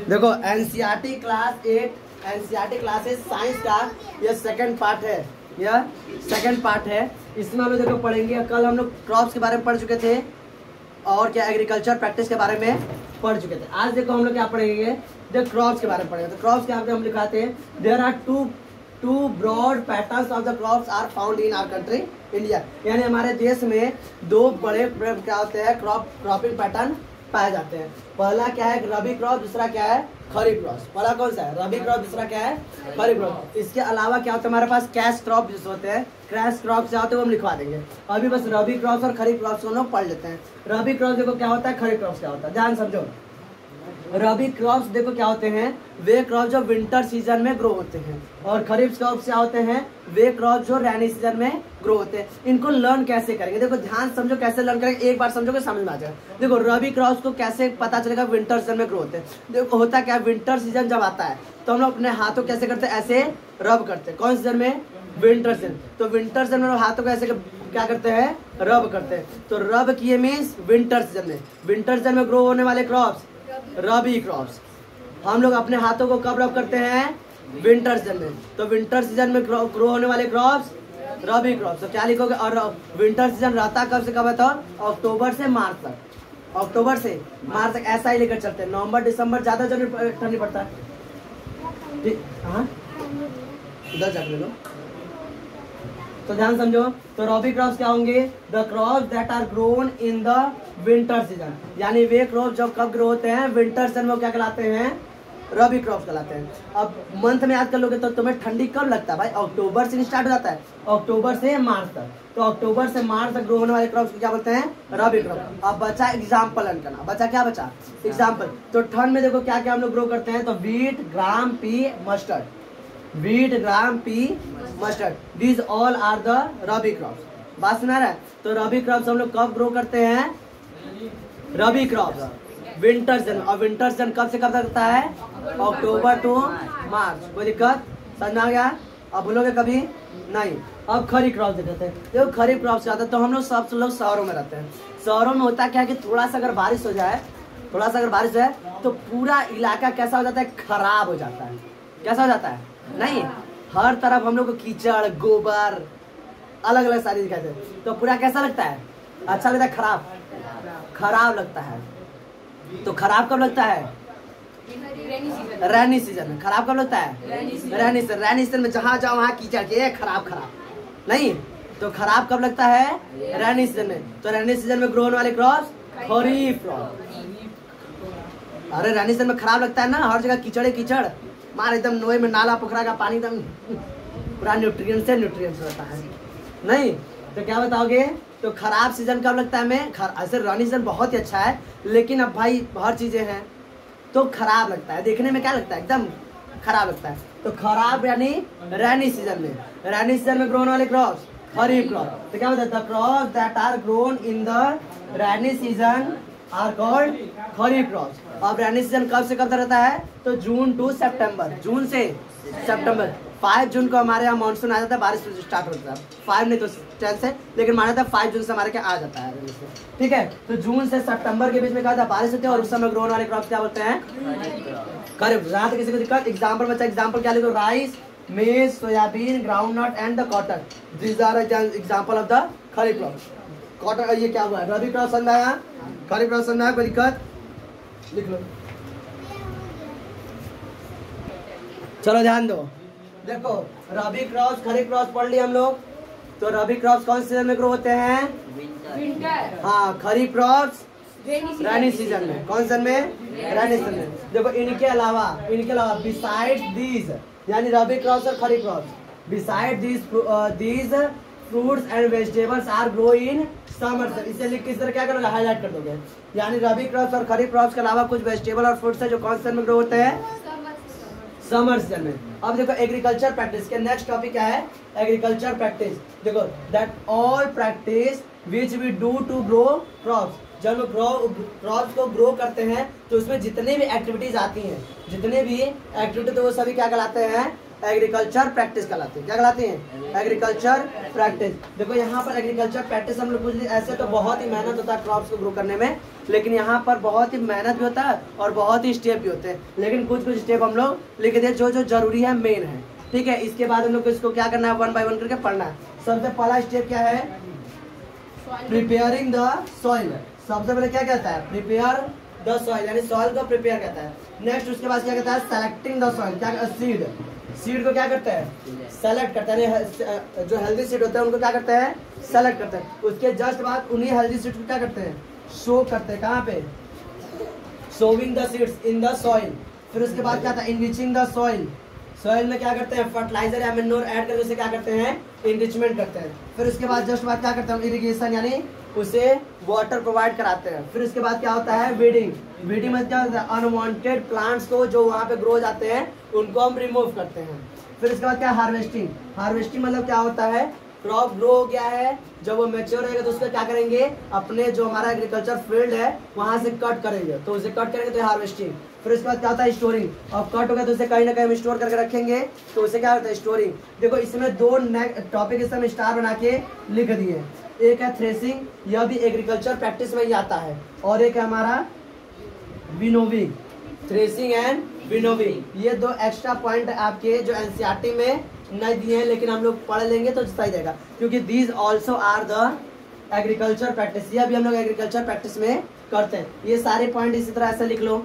देखो NCERT class 8 NCERT classes science का यह सेकंड पार्ट है, यह सेकंड पार्ट है। इसमें हम लोग देखो पढ़ेंगे, कल हम लोग क्रॉप्स के बारे में पढ़ चुके थे और क्या एग्रीकल्चर प्रैक्टिस के बारे में पढ़ चुके थे। आज देखो हम लोग क्या पढ़ेंगे, देखो क्रॉप्स के बारे में पढ़ेंगे। तो क्रॉप्स के यहाँ पे हम लिखाते हैं there are two broad patterns of the crops are found in our country India. यानी हमारे देश में दो बड़े क्या होते हैं क्रॉपिंग पैटर्न पाए जाते हैं। पहला क्या है रबी क्रॉप, दूसरा क्या है खरीफ क्रॉप। पहला कौन सा है रबी क्रॉप, दूसरा क्या है खरीफ क्रॉप। इसके अलावा क्या होता है हमारे पास कैश क्रॉप जिस होते हैं, क्रैश क्रॉप से होते हैं वो हम लिखवा देंगे। अभी बस रबी क्रॉप और खरीफ क्रॉप को हम लोग पढ़ लेते हैं। रबी क्रॉप देखो क्या होता है, खरीफ क्रॉप क्या होता है, ध्यान समझो। रबी क्रॉप्स देखो क्या होते हैं, वे क्रॉप जो विंटर सीजन में ग्रो होते हैं, और खरीफ क्रॉप क्या होते हैं, वे क्रॉप जो रैनी सीजन में ग्रो होते हैं। इनको लर्न कैसे करेंगे, देखो ध्यान समझो कैसे लर्न करेंगे, एक बार समझोगे समझ में आ जाएगा। देखो रबी क्रॉप्स को कैसे पता चलेगा, विंटर सीजन में ग्रो होते हैं। देखो होता क्या, विंटर सीजन जब आता है तो हम लोग अपने हाथों कैसे करते हैं, ऐसे रब करते हैं। कौन सीजन में, विंटर सीजन। तो विंटर सीजन में हाथों को ऐसे क्या करते हैं, रब करते हैं। तो रब किए मीन्स विंटर सीजन में, विंटर सीजन में ग्रो होने वाले क्रॉप्स रबी क्रॉप्स। हम लोग अपने हाथों को कब रब करते हैं, विंटर सीजन में। तो विंटर सीजन में ग्रो होने वाले क्रॉप्स रबी क्रॉप्स। तो क्या लिखोगे, और विंटर सीजन रहता कब से कब है, तो अक्टूबर से मार्च तक, अक्टूबर से मार्च तक ऐसा ही लेकर चलते हैं। नवंबर दिसंबर ज्यादा ठंडी पड़ता है। हाँ इधर जाकर लो। तो ध्यान समझो, तो रबी क्रॉप्स क्या होंगे, the crops that are grown in the winter season. यानी वे क्रॉप जब कब ग्रो होते हैं, विंटर सीजन में क्या कहलाते हैं, रबी क्रॉप्स कहलाते हैं। अब मंथ में याद कर लोगे तो तुम्हें ठंडी कब लगता है भाई, अक्टूबर से स्टार्ट हो जाता है, अक्टूबर से मार्च तक। तो अक्टूबर से मार्च तक ग्रो होने वाले क्रॉप्स को क्या बोलते हैं, रबी क्रॉप। अब बचा एग्जाम्पल लर्न करना, बचा क्या बचा, एग्जाम्पल। तो ठंड में देखो क्या क्या हम लोग ग्रो करते हैं, तो wheat, gram, pea, mustard, wheat, gram, pea, mustard, these all are the rabi crops. बात सुना रहा है। तो रबी क्रॉप्स हम लोग कब ग्रो करते हैं, रबी क्रॉप्स विंटर सीजन। और विंटर सीजन कब से कब तक रहता है, अक्टूबर टू मार्च। कोई दिक्कत, समझ में आ गया। अब बोलोगे कभी नहीं। अब खरीफ क्रॉप्स देखते हैं। देखो खरीफ क्रॉप्स आता है तो हम लोग सब लोग शहरों में रहते हैं। शहरों में होता क्या है कि थोड़ा सा अगर बारिश हो जाए, थोड़ा सा अगर बारिश हो जाए तो पूरा इलाका कैसा हो जाता है, खराब हो जाता है। कैसा हो जाता है, नहीं हर तरफ हम लोग को कीचड़, गोबर, अलग अलग सारी दिखाई दे। तो पूरा कैसा लगता है, अच्छा लगता है, खराब, खराब लगता है। तो खराब कब लगता है, रैनी सीजन में। खराब कब लगता है, रैनी सीजन। रैनी सीजन में जहाँ जाओ वहाँ कीचड़ के खराब खराब, नहीं तो खराब कब लगता है, रैनी सीजन में। तो रैनी सीजन में ग्रो होने वाले क्रॉप्स खरीफ क्रॉप। अरे रैनी सीजन में खराब लगता है ना, हर जगह कीचड़ कीचड़, मार एकदम नोए में नाला पोखरा का पानी एकदम पूरा न्यूट्रिएंट्स रहता है, नहीं तो क्या बताओगे। तो खराब सीजन कब लगता है हमें, ऐसे रैनी सीजन बहुत ही अच्छा है, लेकिन अब भाई हर चीजें हैं तो खराब लगता है, देखने में क्या लगता है, एकदम खराब लगता है। तो खराब यानी रैनी सीजन में, रैनी सीजन में ग्रो होने वाले क्रॉप्स खरीफ क्रॉप। तो क्या बताया, the crops that are grown in the rainy season are called kharif crops. अब रैनी सीजन कब से कब तक रहता है, तो जून टू सितंबर, जून से सितंबर। 5 जून को हमारे यहाँ मानसून आ जाता है, बारिश स्टार्ट होता है, 5 नहीं तो 10 से, लेकिन माना जाता है 5 जून से हमारे क्या आ जाता है, ठीक है। तो जून से सितंबर के बीच में क्या था, बारिश होती है, और उस समय ग्रो होने वाले क्रॉप्स क्या बोलते हैं, खरीफ। जहाँ तक किसी को दिक्कत, एग्जाम्पल बच्चा, एग्जाम्पल क्या लिखो, rice, maize, soybean, groundnut and the cotton, these are example of the kharif crop. Cotton ये क्या हुआ, रबी क्रॉप समझ में आया, खरीफ क्रॉप समझ में आया, कोई दिक्कत, लिख लो। चलो ध्यान दो, देखो रबी क्रॉप्स खरीफ क्रॉप्स पढ़ लिए हम लोग। तो रबी क्रॉप्स कौन सीजन में ग्रो होते हैं, विंटर। हाँ, खरीफ क्रॉप्स रैनी सीजन में। कौन सीजन में, रैनी सीजन में। देखो इनके अलावा बिसाइड दीज, यानी रबी क्रॉप्स और kharif crops, besides these fruits and vegetables are grow in summer season. इसे लिख किस तरह क्या करोगे, हाईलाइट कर दोगे। यानी रबी क्रॉप्स और खरीफ क्रॉप्स के अलावा कुछ वेजिटेबल और फ्रूट्स है जो कौन सीजन में ग्रो होते हैं, समर सीजन में। अब देखो एग्रीकल्चर प्रैक्टिस के नेक्स्ट टॉपिक क्या है, एग्रीकल्चर प्रैक्टिस। देखो that all practice which we do to grow crops. जब हम क्रॉप्स को ग्रो करते हैं तो उसमें जितने भी एक्टिविटीज आती हैं, जितने भी एक्टिविटी, तो वो सभी क्या कहलाते हैं, एग्रीकल्चर प्रैक्टिस कहलाते हैं। क्या कहलाते हैं? Agriculture practice. देखो यहाँ पर एग्रीकल्चर प्रैक्टिस हम लोग पूछ, ऐसे तो बहुत ही मेहनत होता है क्रॉप्स को ग्रो करने में, लेकिन यहाँ पर बहुत ही मेहनत भी होता है और बहुत ही स्टेप भी होते हैं, लेकिन कुछ कुछ स्टेप हम लोग लिख दिए जो जो जरूरी है, मेन है। ठीक है, इसके बाद हम लोग को इसको क्या करना है, 1 बाय 1 करके पढ़ना है। सबसे पहला स्टेप क्या है? Preparing the soil. सबसे पहले क्या कहता है? प्रिपेयर द सॉइल, यानी सॉइल को प्रिपेयर कहता है। नेक्स्ट उसके बाद क्या कहता है? Selecting the soil. क्या? सीड। सीड को क्या करता है? सेलेक्ट करता है। जो हेल्दी सीड होता है उनको क्या करता है? सेलेक्ट करता है। उसके जस्ट बाद उन्हीं हेल्दी सीड को क्या करते हैं? शो करते हैं। कहाँ पे? Sowing the seeds in the soil. फिर उसके बाद क्या था? Enriching the soil. सॉइल में क्या करते हैं? फर्टिलाइजर या मैन्योर ऐड करके उसे क्या करते हैं? इनरिचमेंट करते हैं। फिर उसके बाद जस्ट बाद क्या करते हैं? इरिगेशन, यानी उसे वाटर प्रोवाइड कराते हैं। फिर उसके बाद क्या होता है? वीडिंग। वीडिंग में क्या होता है? अनवांटेड प्लांट्स को जो वहाँ पे ग्रो जाते हैं उनको हम रिमूव करते हैं। फिर उसके बाद क्या? हार्वेस्टिंग। हार्वेस्टिंग मतलब क्या होता है? क्रॉप ग्रो हो गया है, जब वो मैच्योर रहेगा तो उसका क्या करेंगे? अपने जो हमारा एग्रीकल्चर फील्ड है वहां से कट करेंगे, तो उसे कट करेंगे तो हार्वेस्टिंग। फिर उसके बाद क्या होता है? स्टोरिंग। अब कट हो गया तो उसे कहीं ना कहीं हम स्टोर करके रखेंगे, तो उसे क्या होता है? स्टोरिंग। देखो इसमें दो टॉपिक इस समय स्टार बना के लिख दिए। एक है थ्रेसिंग, यह भी एग्रीकल्चर प्रैक्टिस में ही आता है, और एक है हमारा विनोविंग। थ्रेसिंग एंड विनोविंग, ये दो एक्स्ट्रा पॉइंट आपके जो एनसीईआरटी में नहीं दिए हैं, लेकिन हम लोग पढ़ लेंगे तो सही रहेगा, क्योंकि these also are the agriculture practice. ये भी हम लोग एग्रीकल्चर प्रैक्टिस में करते हैं। ये सारे पॉइंट इसी तरह ऐसे लिख लो।